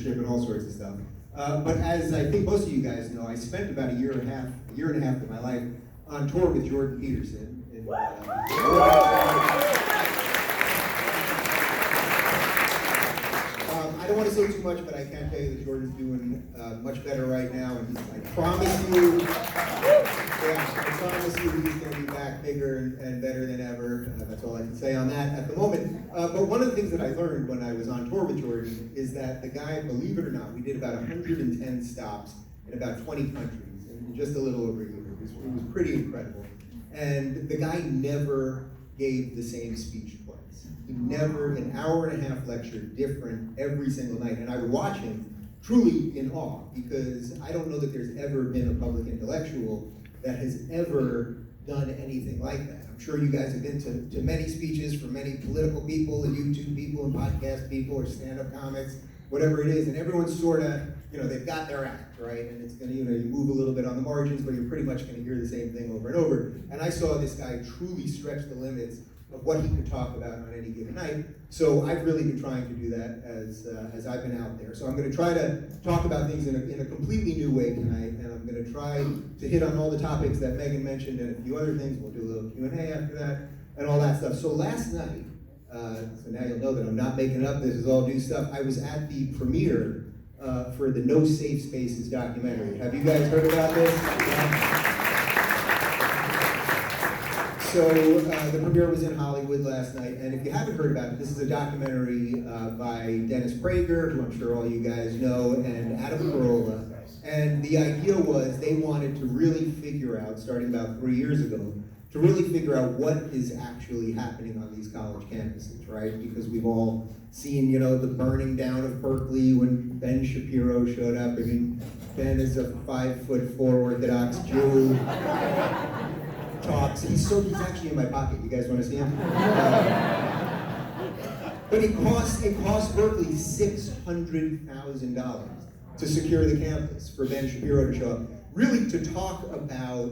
censorship and all sorts of stuff. But as I think most of you guys know, I spent about a year and a half of my life on tour with Jordan Peterson. I don't want to say too much, but I can tell you that Jordan's doing much better right now, and I promise you, he's going to be back bigger and better than ever. That's all I can say on that at the moment. But one of the things that I learned when I was on tour with Jordan is that the guy, believe it or not, we did about 110 stops in about 20 countries in just a little over a year. It was pretty incredible. And the guy never gave the same speech twice. He never, an hour and a half lecture, different every single night. And I would watch him truly in awe, because I don't know that there's ever been a public intellectual that has ever done anything like that. I'm sure you guys have been to many speeches from many political people and YouTube people and podcast people or stand-up comics, whatever it is, and everyone's sort of, they've got their act, right? And it's gonna, you move a little bit on the margins, but you're pretty much gonna hear the same thing over and over. And I saw this guy truly stretch the limits of what he could talk about on any given night. So I've really been trying to do that as I've been out there. So I'm gonna try to talk about things in a completely new way tonight, and I'm gonna try to hit on all the topics that Megan mentioned and a few other things. We'll do a little Q&A after that and all that stuff. So last night, so now you'll know that I'm not making it up, this is all new stuff. I was at the premiere for the No Safe Spaces documentary. Have you guys heard about this? Yeah. So the premiere was in Hollywood last night, and if you haven't heard about it, this is a documentary by Dennis Prager, who I'm sure all you guys know, and Adam Carolla. And the idea was they wanted to really figure out, starting about 3 years ago, to really figure out what is actually happening on these college campuses, right? Because we've all seen, the burning down of Berkeley when Ben Shapiro showed up. I mean, Ben is a 5'4" Orthodox Jew. Talks. He's actually in my pocket. You guys want to see him? But it cost Berkeley $600,000 to secure the campus for Ben Shapiro to show up, really to talk about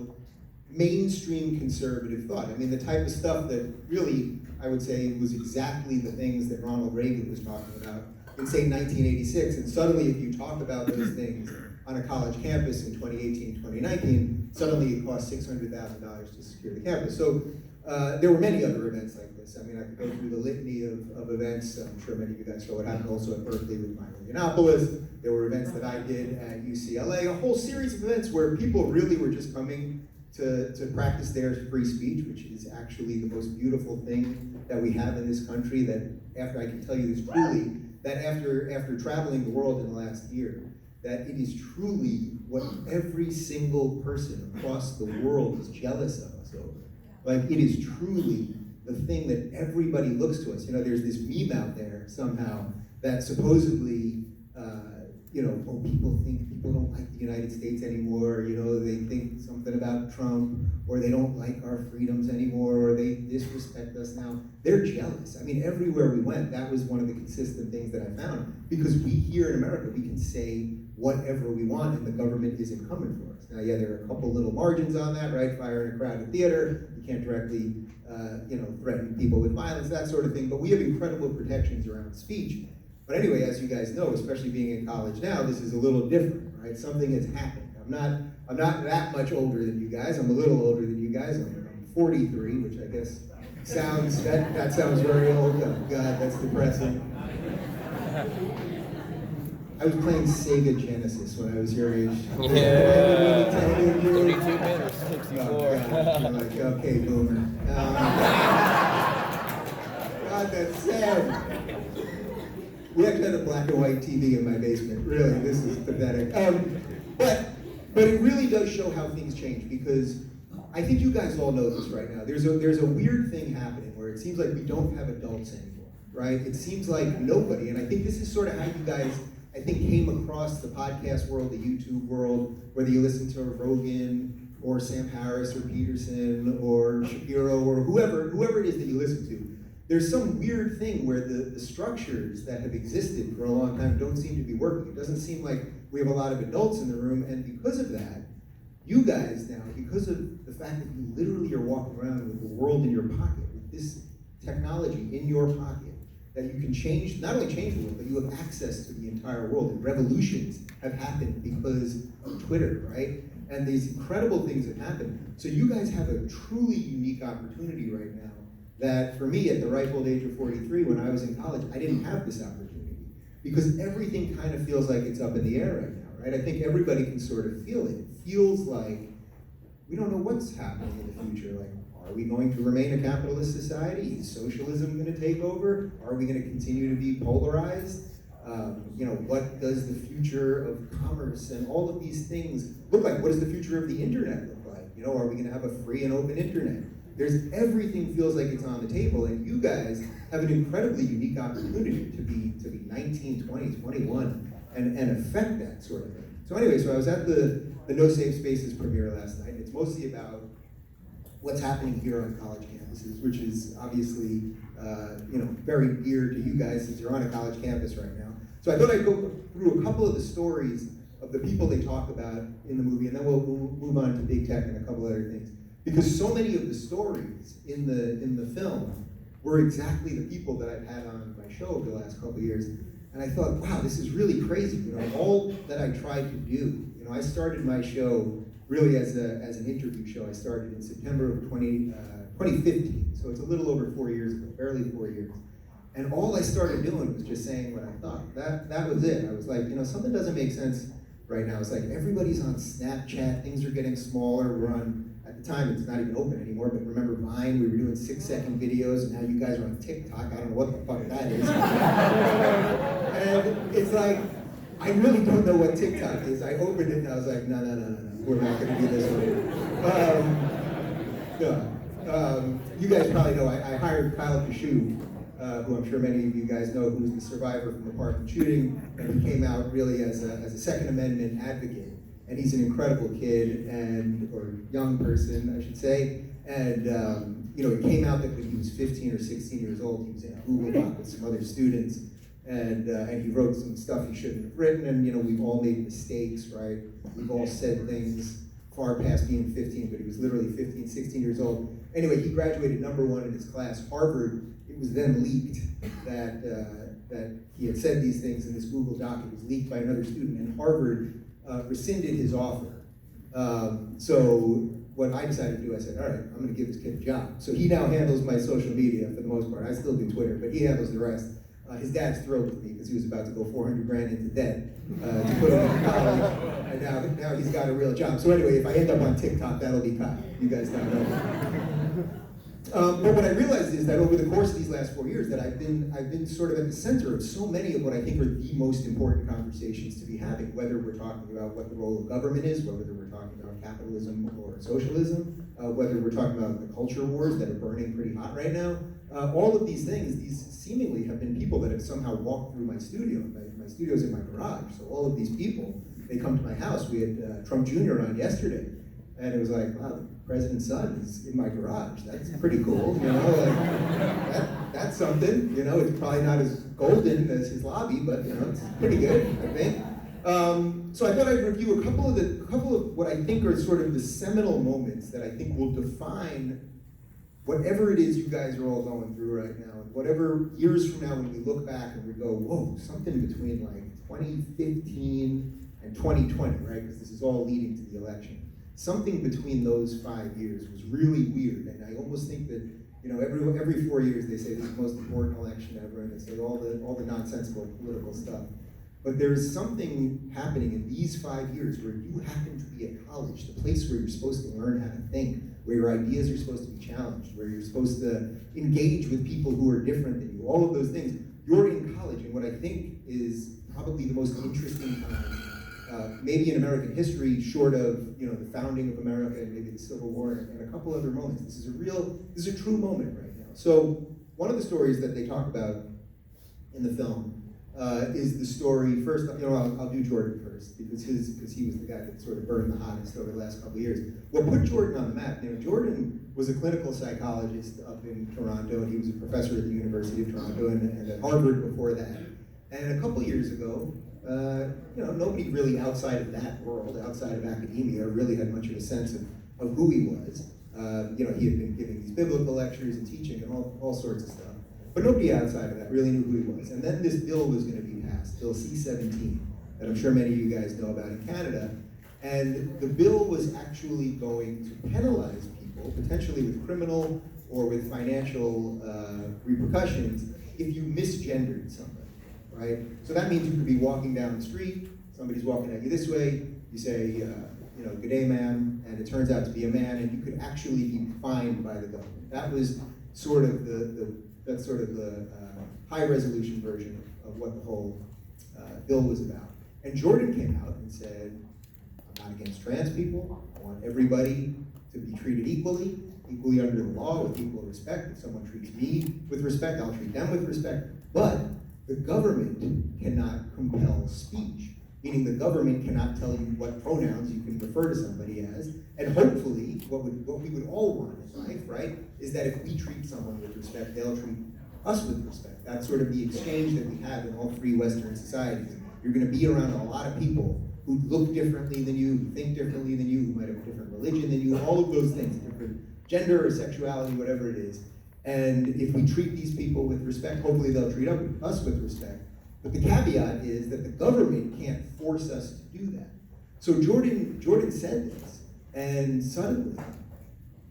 mainstream conservative thought. I mean, the type of stuff that really, I would say, was exactly the things that Ronald Reagan was talking about in, say, 1986. And suddenly, if you talk about those things on a college campus in 2018, 2019, suddenly it cost $600,000 to secure the campus. So there were many other events like this. I mean, I could go through the litany of events. I'm sure many of you guys saw what happened also at Berkeley with Milo Yiannopoulos. There were events that I did at UCLA, a whole series of events where people really were just coming to practice their free speech, which is actually the most beautiful thing that we have in this country. That after I can tell you this truly, that after traveling the world in the last year, that it is truly what every single person across the world is jealous of us over. Like, it is truly the thing that everybody looks to us. There's this meme out there somehow that supposedly, people don't like the United States anymore, they think something about Trump, or they don't like our freedoms anymore, or they disrespect us now. They're jealous. I mean, everywhere we went, that was one of the consistent things that I found, because we here in America, we can say whatever we want, and the government isn't coming for us. Now, yeah, there are a couple little margins on that, right? Fire in a crowded theater, you can't directly, threaten people with violence, that sort of thing, but we have incredible protections around speech. But anyway, as you guys know, especially being in college now, this is a little different, right? Something has happened. I'm not that much older than you guys. I'm a little older than you guys. I'm 43, which I guess sounds, that sounds very old. Oh God, that's depressing. I was playing Sega Genesis when I was your age. Yeah, 32 bit or 64. Oh, God. You're like, okay, boomer. God, that's sad. We actually had a black and white TV in my basement. Really, this is pathetic. But it really does show how things change, because I think you guys all know this right now. There's a weird thing happening where it seems like we don't have adults anymore, right? It seems like nobody, and I think this is sort of how you guys, I think, came across the podcast world, the YouTube world, whether you listen to Rubin or Sam Harris or Peterson or Shapiro or whoever it is that you listen to. There's some weird thing where the structures that have existed for a long time don't seem to be working. It doesn't seem like we have a lot of adults in the room, and because of that, you guys now, because of the fact that you literally are walking around with the world in your pocket, with this technology in your pocket, that you can change, not only change the world, but you have access to the entire world. And revolutions have happened because of Twitter, right? And these incredible things have happened. So you guys have a truly unique opportunity right now that for me at the ripe old age of 43, when I was in college, I didn't have this opportunity. Because everything kind of feels like it's up in the air right now, right? I think everybody can sort of feel it. It feels like we don't know what's happening in the future. Like, are we going to remain a capitalist society? Is socialism going to take over? Are we going to continue to be polarized? What does the future of commerce and all of these things look like? What does the future of the internet look like? Are we going to have a free and open internet? Everything feels like it's on the table, and you guys have an incredibly unique opportunity to be 19, 20, 21, and affect that sort of thing. So anyway, so I was at the No Safe Spaces premiere last night. It's mostly about what's happening here on college campuses, which is obviously very dear to you guys since you're on a college campus right now. So I thought I'd go through a couple of the stories of the people they talk about in the movie, and then we'll move on to big tech and a couple other things. Because so many of the stories in the film were exactly the people that I've had on my show over the last couple of years. And I thought, wow, this is really crazy. All that I tried to do. I started my show really as an interview show. I started in September of 2015. So it's a little over 4 years ago, barely 4 years. And all I started doing was just saying what I thought. That was it. I was like, something doesn't make sense right now. It's like everybody's on Snapchat, things are getting smaller. We're on, at the time it's not even open anymore, but remember Vine, we were doing 6-second videos, and now you guys are on TikTok. I don't know what the fuck that is. And it's like, I really don't know what TikTok is. I opened it and I was like, no, we're not gonna do this one. You guys probably know, I hired Kyle Kashu, who I'm sure many of you guys know, who was the survivor from the Parkland shooting, and he came out really as a Second Amendment advocate. And he's an incredible kid, or young person, I should say. And it came out that when he was 15 or 16 years old, he was in a Google Doc with some other students, and he wrote some stuff he shouldn't have written. And we've all made mistakes, right? We've all said things far past being 15, but he was literally 15, 16 years old. Anyway, he graduated #1 in his class. Harvard, it was then leaked that he had said these things in this Google Doc. It was leaked by another student, and Harvard rescinded his offer. So what I decided to do, I said, all right, I'm going to give this kid a job. So he now handles my social media for the most part. I still do Twitter, but he handles the rest. His dad's thrilled with me because he was about to go 400 grand into debt to put him in college, and now he's got a real job. So anyway, if I end up on TikTok, that'll be Kyle. You guys don't know. But what I realized is that over the course of these last 4 years, that I've been sort of at the center of so many of what I think are the most important conversations to be having, whether we're talking about what the role of government is, whether we're talking about capitalism or socialism, whether we're talking about the culture wars that are burning pretty hot right now. All of these things, these seemingly have been people that have somehow walked through my studio. My studio's in my garage, so all of these people, they come to my house. We had Trump Jr. on yesterday, and it was like, wow, the president's son is in my garage. That's pretty cool, that's something. It's probably not as golden as his lobby, but it's pretty good, I think. So I thought I'd review a couple of what I think are sort of the seminal moments that I think will define whatever it is you guys are all going through right now, and whatever years from now when we look back and we go, whoa, something between like 2015 and 2020, right? Because this is all leading to the election. Something between those 5 years was really weird, and I almost think that every 4 years they say this is the most important election ever, and they say all the nonsensical political stuff. But there's something happening in these 5 years where you happen to be at college, the place where you're supposed to learn how to think, where your ideas are supposed to be challenged, where you're supposed to engage with people who are different than you, all of those things. You're in college, and what I think is probably the most interesting time, maybe in American history, short of the founding of America and maybe the Civil War and a couple other moments. This is a true moment right now. So one of the stories that they talk about in the film is the story, first, I'll do Jordan first, because he was the guy that sort of burned the hottest over the last couple of years. What put Jordan on the map, Jordan was a clinical psychologist up in Toronto, and he was a professor at the University of Toronto and at Harvard before that. And a couple of years ago, nobody really outside of that world, outside of academia, really had much of a sense of who he was. He had been giving these biblical lectures and teaching and all sorts of stuff. But nobody outside of that really knew who he was. And then this bill was going to be passed, Bill C-17, that I'm sure many of you guys know about in Canada. And the bill was actually going to penalize people, potentially with criminal or with financial repercussions, if you misgendered somebody, right? So that means you could be walking down the street, somebody's walking at you this way, you say, good day, ma'am, and it turns out to be a man, and you could actually be fined by the government. That was sort of the high resolution version of what the whole bill was about. And Jordan came out and said, I'm not against trans people. I want everybody to be treated equally under the law, with equal respect. If someone treats me with respect, I'll treat them with respect. But the government cannot compel speech, meaning the government cannot tell you what pronouns you can refer to somebody as. And hopefully, what we would all want in life, right, is that if we treat someone with respect, they'll treat us with respect. That's sort of the exchange that we have in all free Western societies. You're going to be around a lot of people who look differently than you, who think differently than you, who might have a different religion than you, all of those things, different gender or sexuality, whatever it is. And if we treat these people with respect, hopefully they'll treat us with respect. But the caveat is that the government can't force us to do that. So Jordan said this, and suddenly,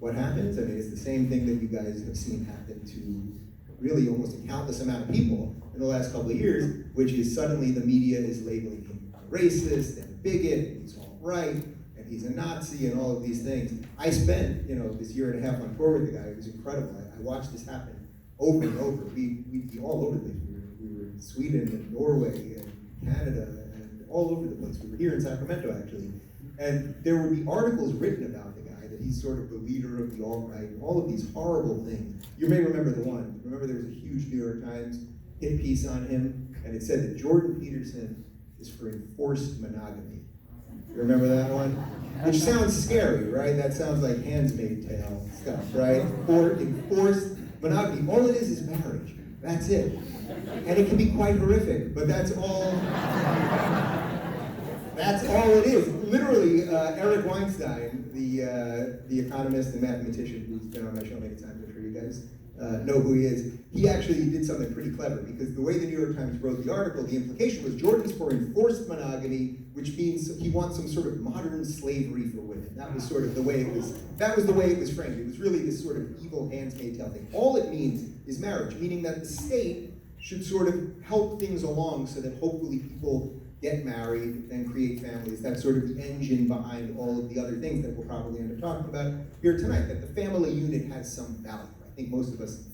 what happens? I mean, it's the same thing that you guys have seen happen to really almost a countless amount of people in the last couple of years, which is suddenly the media is labeling him a racist and a bigot, and he's all right, and he's a Nazi, and all of these things. I spent, this year and a half on tour with the guy. It was incredible. I watched this happen over and over. We'd be all over the place. We were in Sweden and Norway and Canada and all over the place. We were here in Sacramento, actually. And there would be articles written about the guy, that he's sort of the leader of the alt-right, and all of these horrible things. You may remember the one. Remember there was a huge New York Times hit piece on him, and it said that Jordan Peterson is for enforced monogamy. You remember that one? Which sounds scary, right? That sounds like Handmaid's Tale stuff, right? Or enforced monogamy. All it is marriage. That's it. And it can be quite horrific, but that's all it is. Literally, Eric Weinstein, the economist and mathematician who's been on my show many times, I'm sure you guys know who he is, he actually did something pretty clever, because the way the New York Times wrote the article, the implication was Jordan's for enforced monogamy, which means he wants some sort of modern slavery for women. That was sort of the way it was, framed. It was really this sort of evil Handmaid's Tale thing. All it means is marriage, meaning that the state should sort of help things along so that hopefully people get married and create families. That's sort of the engine behind all of the other things that we'll probably end up talking about here tonight, that the family unit has some value. I think most of us,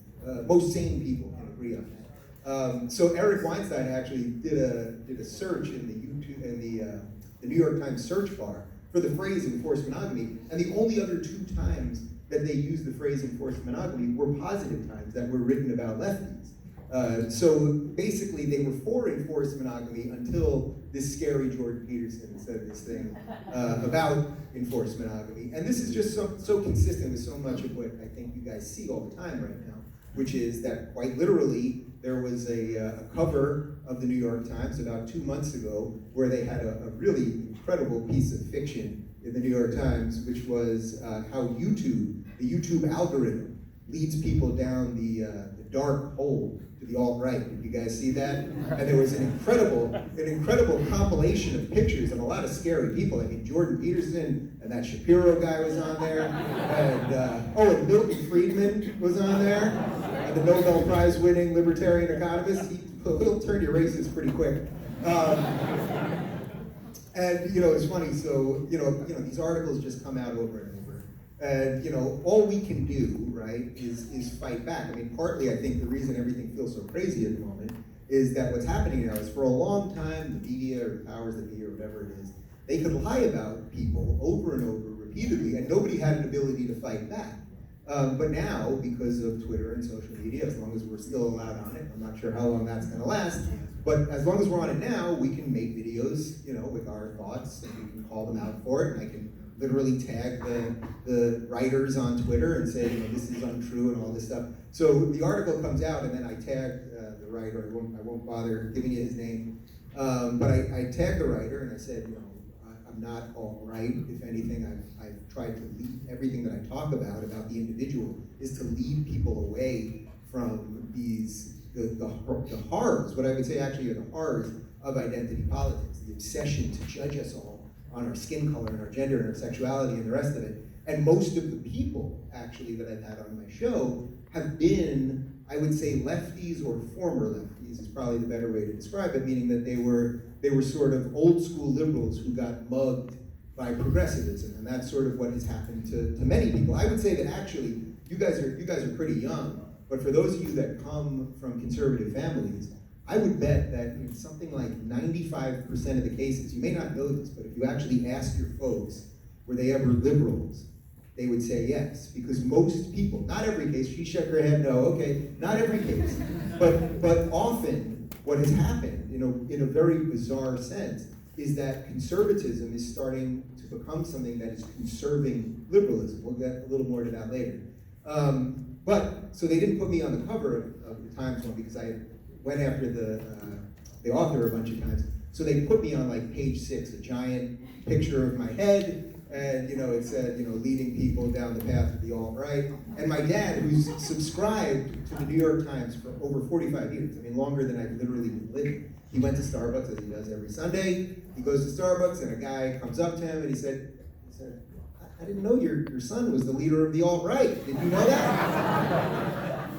most sane people can agree on that. So Eric Weinstein actually did a search in the New York Times search bar for the phrase enforced monogamy, and the only other 2 times that they used the phrase enforced monogamy were positive times that were written about lefties. So basically, they were for enforced monogamy until this scary Jordan Peterson said this thing about enforced monogamy. And this is just so consistent with so much of what I think you guys see all the time right now, which is that quite literally, there was a cover of the New York Times about 2 months ago where they had a really incredible piece of fiction in the New York Times, which was how the YouTube algorithm leads people down the dark hole to the alt-right. Did you guys see that? And there was an incredible compilation of pictures of a lot of scary people. I mean, Jordan Peterson and that Shapiro guy was on there, and Milton Friedman was on there, the Nobel Prize winning libertarian economist. He'll turn you racist pretty quick. And it's funny. So these articles just come out over and over. And all we can do, right, is fight back. I mean, partly I think the reason everything feels so crazy at the moment is that what's happening now is, for a long time, the media or the powers that be or whatever it is, they could lie about people over and over repeatedly, and nobody had an ability to fight back. But now, because of Twitter and social media, as long as we're still allowed on it, I'm not sure how long that's going to last, but as long as we're on it now, we can make videos, with our thoughts, and we can call them out for it, and I can literally tag the writers on Twitter and say, this is untrue and all this stuff. So the article comes out, and then I tag the writer. I won't bother giving you his name, but I tagged the writer, and I said, I'm not alt-right. If anything, I've tried to lead everything that I talk about the individual is to lead people away from the horrors, what I would say actually are the horrors of identity politics, the obsession to judge us all on our skin color and our gender and our sexuality and the rest of it. And most of the people, actually, that I've had on my show have been, I would say, lefties or former lefties is probably the better way to describe it, meaning that they were sort of old school liberals who got mugged by progressivism, and that's sort of what has happened to many people. I would say that actually, you guys are pretty young, but for those of you that come from conservative families, I would bet that in something like 95% of the cases, you may not know this, but if you actually ask your folks, were they ever liberals, they would say yes, because most people, not every case, she shook her head no, okay, not every case, but often what has happened, in a very bizarre sense, is that conservatism is starting to become something that is conserving liberalism. We'll get a little more to that later. So they didn't put me on the cover of the Times one because I went after the author a bunch of times. So they put me on like page 6, a giant picture of my head, and it said, leading people down the path of the alt-right. And my dad, who's subscribed to the New York Times for over 45 years, I mean longer than I've literally been living. He went to Starbucks, as he does every Sunday. He goes to Starbucks, and a guy comes up to him, and he said, I didn't know your son was the leader of the alt-right. Did you know that?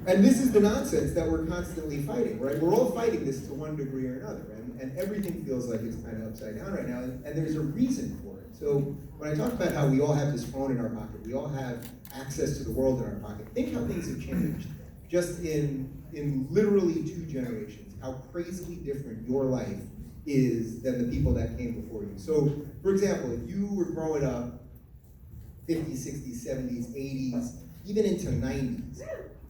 And this is the nonsense that we're constantly fighting, right? We're all fighting this to one degree or another, and everything feels like it's kind of upside down right now, and there's a reason for it. So when I talk about how we all have this phone in our pocket, we all have access to the world in our pocket, think how things have changed just in literally 2 generations, how crazily different your life is than the people that came before you. So, for example, if you were growing up 50s, 60s, 70s, 80s, even into 90s,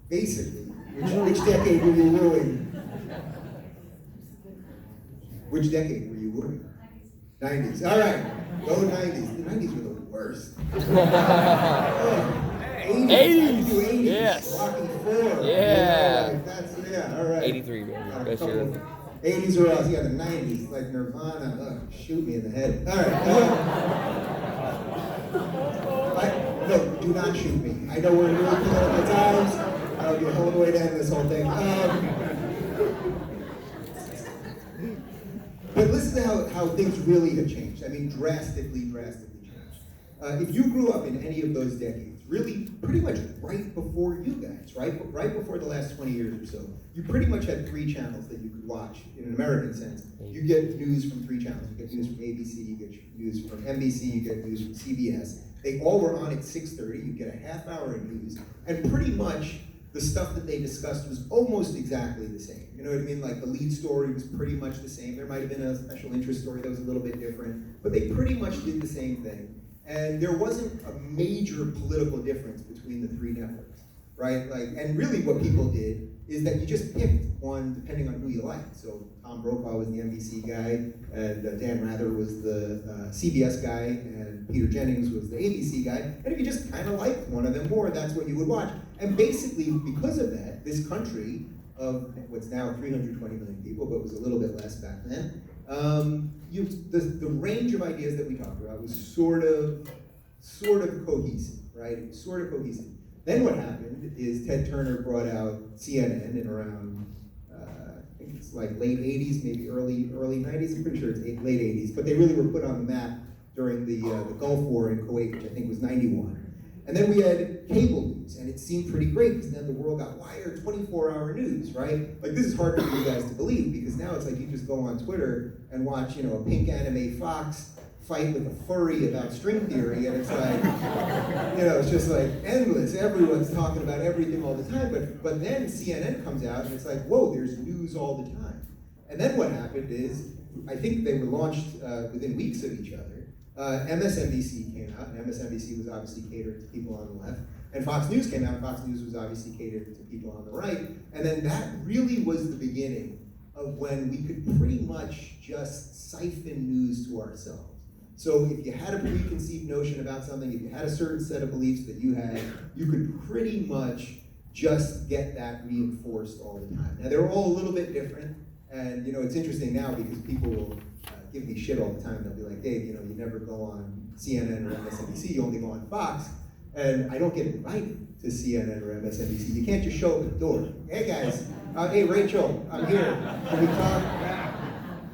basically, which decade were you wooing? Which decade were you wooing? 90s. All right, go 90s. The 90s were the worst. 80s. Yes. Rocky 4. Yeah. All right. 83, baby. Best year ever. 80s or else, yeah, the 90s, like Nirvana, shoot me in the head. All right. No, do not shoot me. I know we're in really political times. I'll be a hell of a way to end this whole thing. But listen to how things really have changed. I mean, drastically changed. If you grew up in any of those decades, really pretty much right before you guys, right before the last 20 years or so, you pretty much had 3 channels that you could watch in an American sense. You get news from 3 channels. You get news from ABC, you get news from NBC, you get news from CBS. They all were on at 6:30. You get a half hour of news, and pretty much the stuff that they discussed was almost exactly the same. You know what I mean? Like the lead story was pretty much the same. There might have been a special interest story that was a little bit different, but they pretty much did the same thing. And there wasn't a major political difference between the 3 networks, right? And really what people did is that you just picked one depending on who you liked. So Tom Brokaw was the NBC guy, and Dan Rather was the CBS guy, and Peter Jennings was the ABC guy. And if you just kind of liked one of them more, that's what you would watch. And basically, because of that, this country of what's now 320 million people, but was a little bit less back then, the range of ideas that we talked about was sort of cohesive, right? It was sort of cohesive. Then what happened is Ted Turner brought out CNN in around, I think it's like late 80s, maybe early 90s. I'm pretty sure it's late 80s, but they really were put on the map during the Gulf War in Kuwait, which I think was 91. And then we had cable news, and it seemed pretty great because then the world got wired 24-hour news, right? Like this is hard for you guys to believe because now it's like you just go on Twitter and watch, a pink anime fox fight with a furry about string theory, and it's like, it's just like endless. Everyone's talking about everything all the time, but then CNN comes out and it's like, whoa, there's news all the time. And then what happened is, I think they were launched within weeks of each other. MSNBC came out, and MSNBC was obviously catered to people on the left, and Fox News came out, and Fox News was obviously catered to people on the right, and then that really was the beginning of when we could pretty much just siphon news to ourselves. So if you had a preconceived notion about something, if you had a certain set of beliefs that you had, you could pretty much just get that reinforced all the time. Now they're all a little bit different, and it's interesting now because people will give me shit all the time. They'll be like, Dave, you never go on CNN or MSNBC, you only go on Fox. and I don't get invited to CNN or MSNBC. You can't just show up at the door. Hey guys, hey Rachel, I'm here. Can we talk?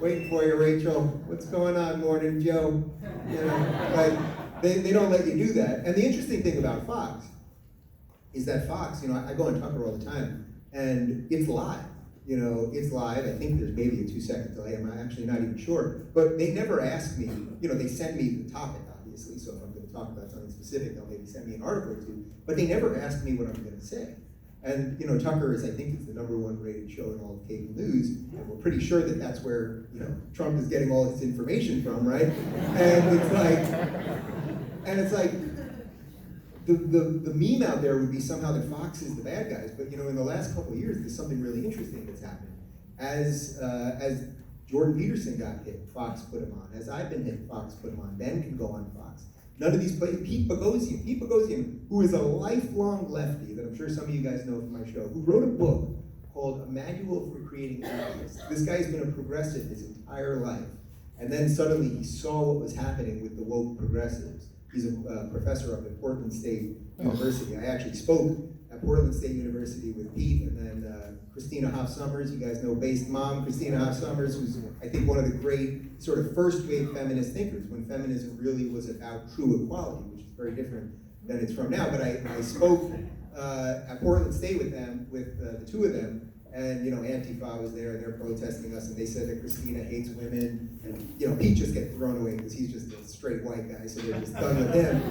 Waiting for you, Rachel. What's going on, Morning Joe? You know, like they don't let you do that. And the interesting thing about Fox is that Fox, you know, I go on Tucker all the time, and it's live. You know, it's live. I think there's maybe a 2-second delay. I'm actually not even sure. But they never ask me, you know, they send me the topic, obviously, so if I'm going to talk about something specific, they'll maybe send me an article or two, but they never ask me what I'm going to say. And, you know, Tucker is, I think, it's the #1 rated show in all of cable news, and we're pretty sure that that's where, you know, Trump is getting all his information from, right? And it's like, the meme out there would be somehow that Fox is the bad guys, but you know, in the last couple of years, there's something really interesting that's happened. As Jordan Peterson got hit, Fox put him on. As I've been hit, Fox put him on. Ben can go on Fox. None of these places. Pete Boghossian, who is a lifelong lefty that I'm sure some of you guys know from my show, who wrote a book called A Manual for Creating Activists. This guy's been a progressive his entire life, and then suddenly he saw what was happening with the woke progressives. He's a professor up at Portland State University. I actually spoke at Portland State University with Pete, and then Christina Hoff Sommers, you guys know Based Mom, Christina Hoff Sommers, who's I think one of the great sort of first wave feminist thinkers when feminism really was about true equality, which is very different than it's from now. But I spoke at Portland State with them, with the two of them, and you know, Antifa was there, and they're protesting us, and they said that Christina hates women, and you know, Pete just gets thrown away because he's just a straight white guy, so they're just done with him.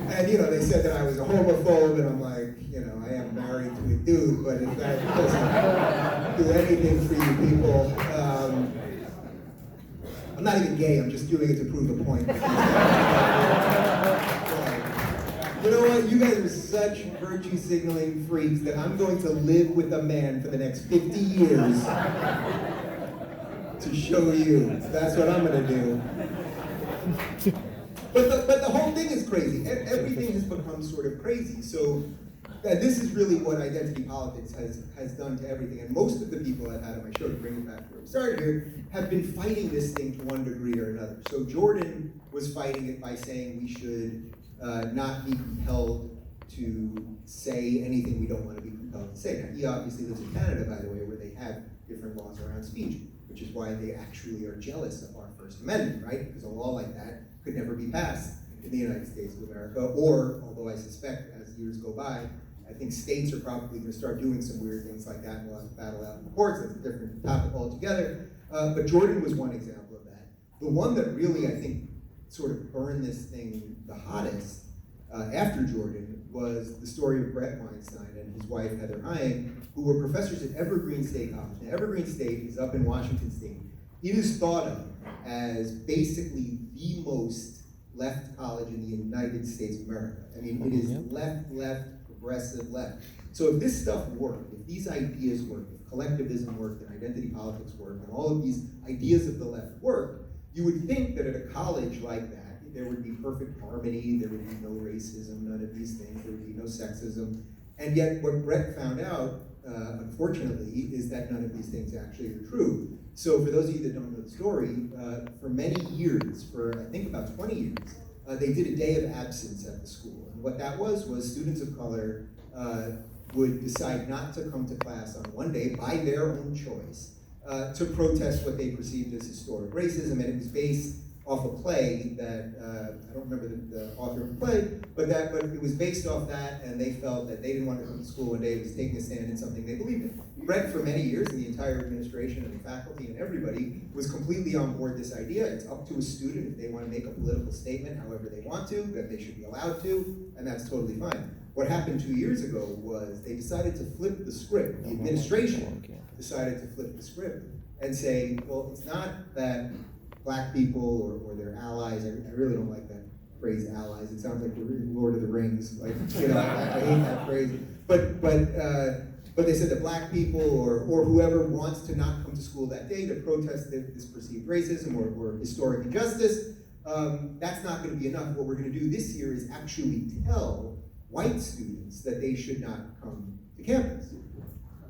And you know, they said that I was a homophobe, and I'm like, you know, I am married to a dude, but if that doesn't do anything for you people, I'm not even gay, I'm just doing it to prove a point. You know what? You guys are such virtue signaling freaks that I'm going to live with a man for the next 50 years to show you. That's what I'm going to do. But the whole thing is crazy. Everything has become sort of crazy. So this is really what identity politics has done to everything. And most of the people I've had on my show, to bring it back to where we started here, have been fighting this thing to one degree or another. So Jordan was fighting it by saying we should not be compelled to say anything we don't want to be compelled to say. Now, he obviously lives in Canada, by the way, where they have different laws around speech, which is why they actually are jealous of our First Amendment, right? Because a law like that could never be passed in the United States of America, or, although I suspect as years go by, I think states are probably going to start doing some weird things like that, and we'll have to battle out in the courts. That's a different topic altogether. But Jordan was one example of that. The one that really, I think, sort of burned this thing the hottest after Jordan was the story of Brett Weinstein and his wife Heather Hying, who were professors at Evergreen State College. Now, Evergreen State is up in Washington State. It is thought of as basically the most left college in the United States of America. I mean, it is left, progressive left. So if this stuff worked, if these ideas worked, if collectivism worked, and identity politics worked, and all of these ideas of the left worked, you would think that at a college like that, there would be perfect harmony, there would be no racism, none of these things, there would be no sexism. And yet what Brett found out, unfortunately, is that none of these things actually are true. So for those of you that don't know the story, for many years, for I think about 20 years, they did a day of absence at the school. And what that was students of color would decide not to come to class on one day by their own choice to protest what they perceived as historic racism, and it was based off a play that, I don't remember the author of the play, but it was based off that, and they felt that they didn't want to come to school one day. It was taking a stand in something they believed in. Brett, for many years, and the entire administration and the faculty and everybody was completely on board this idea. It's up to a student if they want to make a political statement however they want to, that they should be allowed to, and that's totally fine. What happened 2 years ago was they decided to flip the script. The administration decided to flip the script and say, well, it's not that black people or their allies, I really don't like that phrase allies. It sounds like we're in Lord of the Rings. Like, you know, I hate that phrase. But they said that black people or whoever wants to not come to school that day to protest this perceived racism or historic injustice, that's not going to be enough. What we're going to do this year is actually tell white students that they should not come to campus.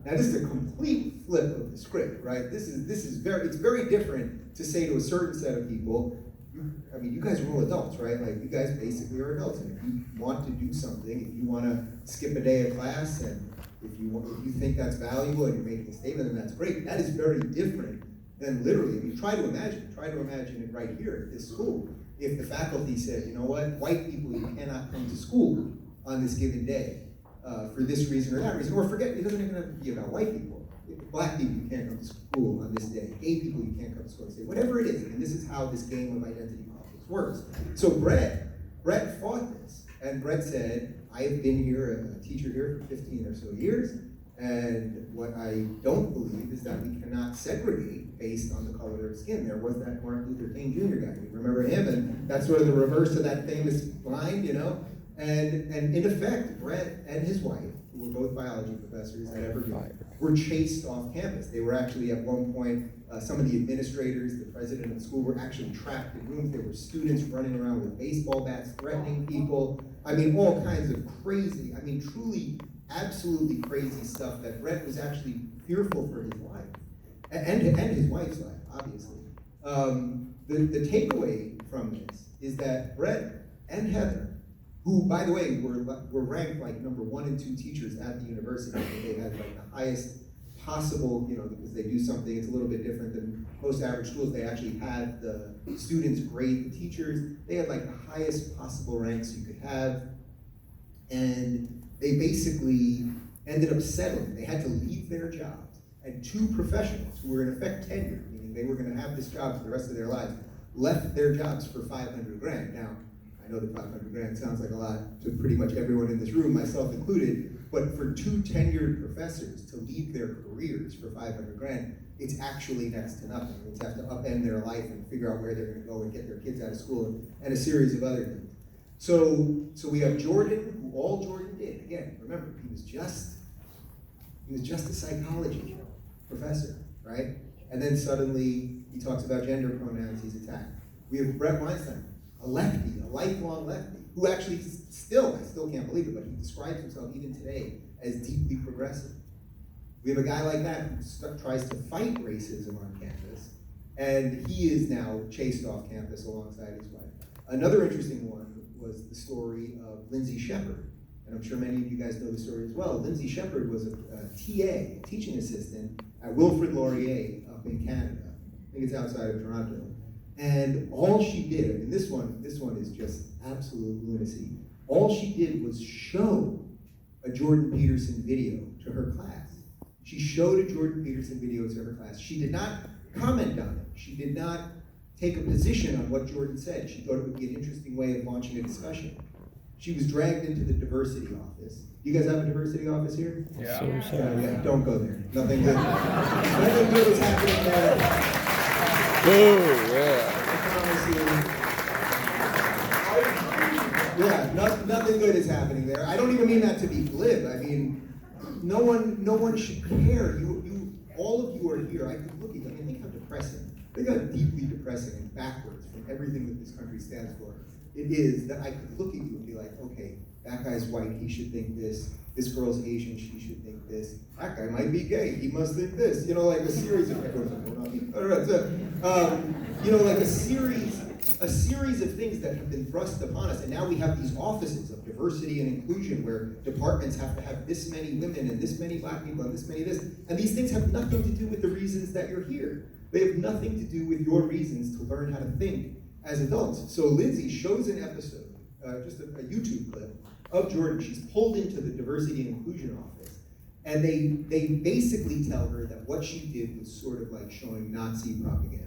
Now this is a complete flip of the script, right? It's very different to say to a certain set of people, I mean, you guys are all adults, right? Like, you guys basically are adults, and if you want to do something, if you want to skip a day of class, and if you think that's valuable and you're making a statement, then that's great. That is very different than literally. I mean, try to imagine it right here at this school. If the faculty said, you know what, white people, you cannot come to school on this given day for this reason or that reason, or forget, it doesn't even have to be about white people. Black people, you can't come to school on this day. Gay people, you can't come to school on this day. Whatever it is, and this is how this game of identity politics works. So Brett fought this, and Brett said, I have been here, a teacher here for 15 or so years, and what I don't believe is that we cannot segregate based on the color of skin. There was that Martin Luther King Jr. guy, you remember him? And that's sort of the reverse of that famous line, you know? And in effect, Brett and his wife, who were both biology professors at Evergreen, were chased off campus. They were actually at one point, some of the administrators, the president of the school, were actually trapped in rooms. There were students running around with baseball bats, threatening people. I mean, all kinds of crazy, I mean, truly, absolutely crazy stuff that Brett was actually fearful for his life, and his wife's life, obviously. The takeaway from this is that Brett and Heather, who, by the way, were ranked like number 1 and 2 teachers at the university. They had like the highest possible, you know, because they do something, it's a little bit different than most average schools. They actually had the students grade the teachers. They had like the highest possible ranks you could have. And they basically ended up settling. They had to leave their jobs. And 2 professionals who were in effect tenured, meaning they were gonna have this job for the rest of their lives, left their jobs for $500,000. Now, I know that $500,000 sounds like a lot to pretty much everyone in this room, myself included, but for 2 tenured professors to leave their careers for $500,000, it's actually next to nothing. They have to upend their life and figure out where they're gonna go and get their kids out of school and a series of other things. So we have Jordan, who all Jordan did, again, remember, he was just a psychology professor, right? And then suddenly he talks about gender pronouns, he's attacked. We have Brett Weinstein, a lefty, a lifelong lefty, who actually I still can't believe it, but he describes himself even today as deeply progressive. We have a guy like that who tries to fight racism on campus, and he is now chased off campus alongside his wife. Another interesting one was the story of Lindsay Shepard, and I'm sure many of you guys know the story as well. Lindsay Shepard was a TA, a teaching assistant at Wilfrid Laurier up in Canada. I think it's outside of Toronto. And all she did, I mean, this one is just absolute lunacy. All she did was show a Jordan Peterson video to her class. She showed a Jordan Peterson video to her class. She did not comment on it. She did not take a position on what Jordan said. She thought it would be an interesting way of launching a discussion. She was dragged into the diversity office. You guys have a diversity office here? Yeah. Yeah, don't go there. Nothing good. Nothing good is happening there. Boo, yeah. Yeah, nothing good is happening there. I don't even mean that to be glib. I mean, no one should care. All of you are here. I could look at you. I mean, think how depressing. Think how deeply depressing and backwards from everything that this country stands for it is that I could look at you and be like, okay, that guy's white, he should think this. This girl's Asian, she should think this. That guy might be gay, he must think this. You know, like a series of you know, like a series of things that have been thrust upon us, and now we have these offices of diversity and inclusion where departments have to have this many women and this many black people and this many this, and these things have nothing to do with the reasons that you're here. They have nothing to do with your reasons to learn how to think as adults. So Lindsay shows an episode, just a YouTube clip, of Jordan. She's pulled into the diversity and inclusion office, and they basically tell her that what she did was sort of like showing Nazi propaganda.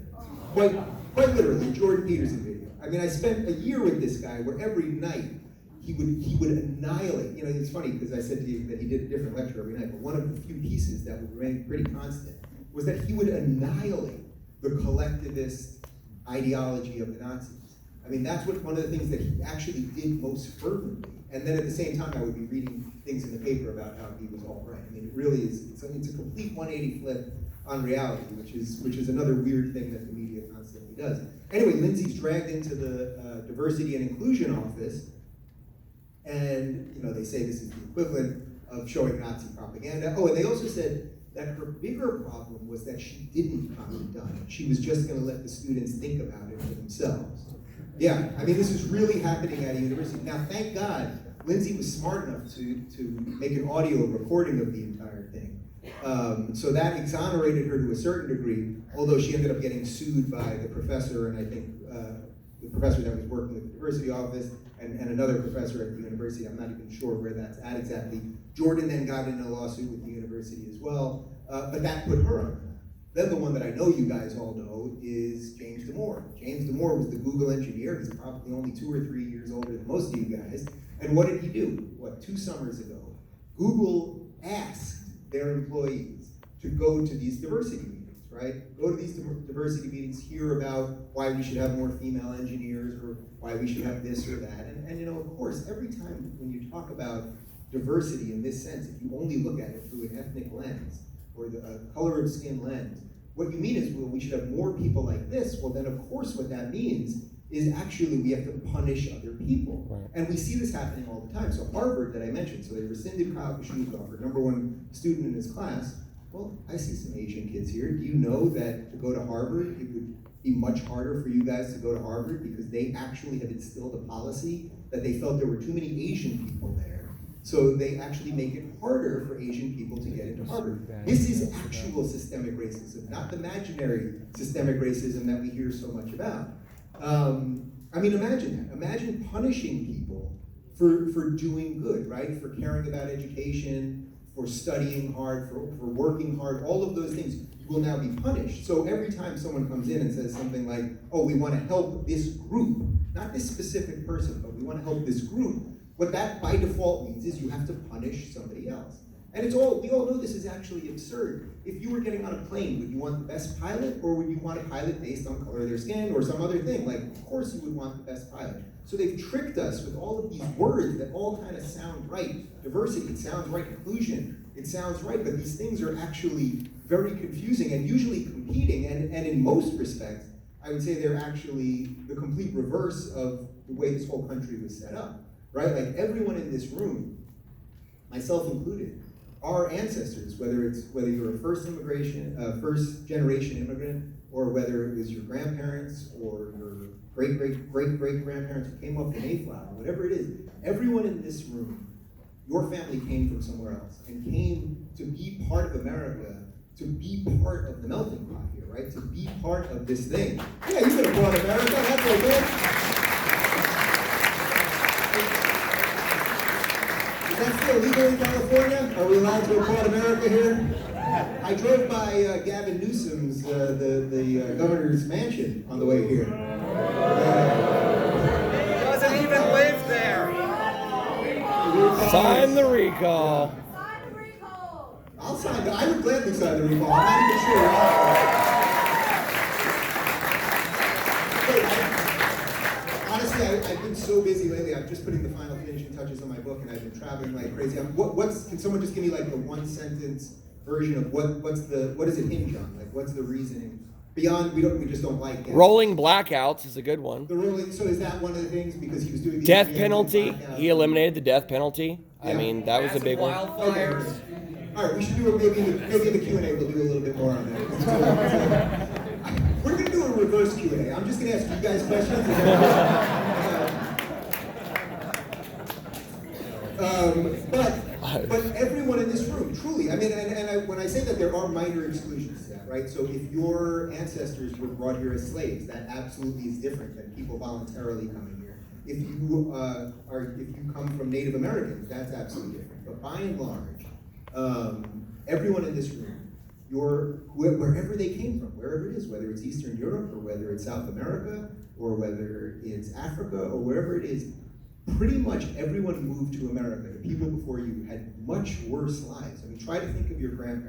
Quite literally, Jordan Peterson video. I mean, I spent a year with this guy where every night he would annihilate. You know, it's funny because I said to you that he did a different lecture every night, but one of the few pieces that would remain pretty constant was that he would annihilate the collectivist ideology of the Nazis. I mean, that's one of the things that he actually did most fervently. And then at the same time, I would be reading things in the paper about how he was all right. I mean, it really is, it's a complete 180 flip on reality, which is another weird thing that the media constantly does. Anyway, Lindsay's dragged into the diversity and inclusion office, and you know, they say this is the equivalent of showing Nazi propaganda. Oh, and they also said that her bigger problem was that she didn't comment on it. She was just gonna let the students think about it for themselves. Yeah, I mean, this is really happening at a university. Now, thank God, Lindsay was smart enough to make an audio recording of the entire thing. So that exonerated her to a certain degree, although she ended up getting sued by the professor, and I think the professor that was working at the university office, and another professor at the university. I'm not even sure where that's at exactly. Jordan then got in a lawsuit with the university as well, but that put her on. Then the one that I know you guys all know is James Damore. James Damore was the Google engineer. He's probably only 2 or 3 years older than most of you guys. And what did he do? 2 summers ago? Google asked their employees to go to these diversity meetings, right? Go to these diversity meetings, hear about why we should have more female engineers or why we should have this or that. And you know, of course, every time when you talk about diversity in this sense, if you only look at it through an ethnic lens, or the color of skin lens. What you mean is, well, we should have more people like this. Well, then of course what that means is actually we have to punish other people. Right. And we see this happening all the time. So Harvard that I mentioned, so they rescinded Kyle Kashnikov, our #1 student in his class. Well, I see some Asian kids here. Do you know that to go to Harvard, it would be much harder for you guys to go to Harvard because they actually have instilled a policy that they felt there were too many Asian people there. So they actually make it harder for Asian people to get into Harvard. This is actual systemic racism, not the imaginary systemic racism that we hear so much about. I mean, imagine that. Imagine punishing people for doing good, right? For caring about education, for studying hard, for working hard, all of those things will now be punished. So every time someone comes in and says something like, oh, we want to help this group, not this specific person, but we want to help this group, what that by default means is you have to punish somebody else. And we all know this is actually absurd. If you were getting on a plane, would you want the best pilot, or would you want a pilot based on color of their skin or some other thing? Like, of course you would want the best pilot. So they've tricked us with all of these words that all kind of sound right. Diversity, it sounds right. Inclusion, it sounds right. But these things are actually very confusing and usually competing. And in most respects, I would say they're actually the complete reverse of the way this whole country was set up. Right? Like everyone in this room, myself included, our ancestors, whether you're a first generation immigrant, or whether it was your grandparents or your great-great-great-great-grandparents who came off the Mayflower, whatever it is, everyone in this room, your family came from somewhere else and came to be part of America, to be part of the melting pot here, right? To be part of this thing. Yeah, you could have brought America, that's okay. Is that still legal in California? Are we allowed to applaud America here? I drove by Gavin Newsom's, the governor's mansion on the way here. He doesn't even live there. Sign the recall. Sign the recall. I'll sign. I would gladly sign the recall. I'm not even sure. Honestly, I've been so busy lately. I'm just putting the final finishing touches on my book, and I've been traveling like crazy. Can someone just give me like the 1-sentence version of what does it hinge on? Like, what's the reasoning beyond we just don't like it? Rolling blackouts is a good one. So is that one of the things because he was doing the Death penalty. He eliminated the death penalty. I Yeah. mean, that was a big one. Wildfires. All right, we should do maybe in the Q&A we'll do a little bit more on that. We're going to do a reverse Q&A. I'm just going to ask you guys questions. But everyone in this room, truly, I mean, when I say that there are minor exclusions to that, right? So if your ancestors were brought here as slaves, that absolutely is different than people voluntarily coming here. If you come from Native Americans, that's absolutely different. But by and large, everyone in this room, wherever they came from, wherever it is, whether it's Eastern Europe or whether it's South America or whether it's Africa or wherever it is, pretty much everyone moved to America. The people before you had much worse lives. I mean, try to think of your grandparents.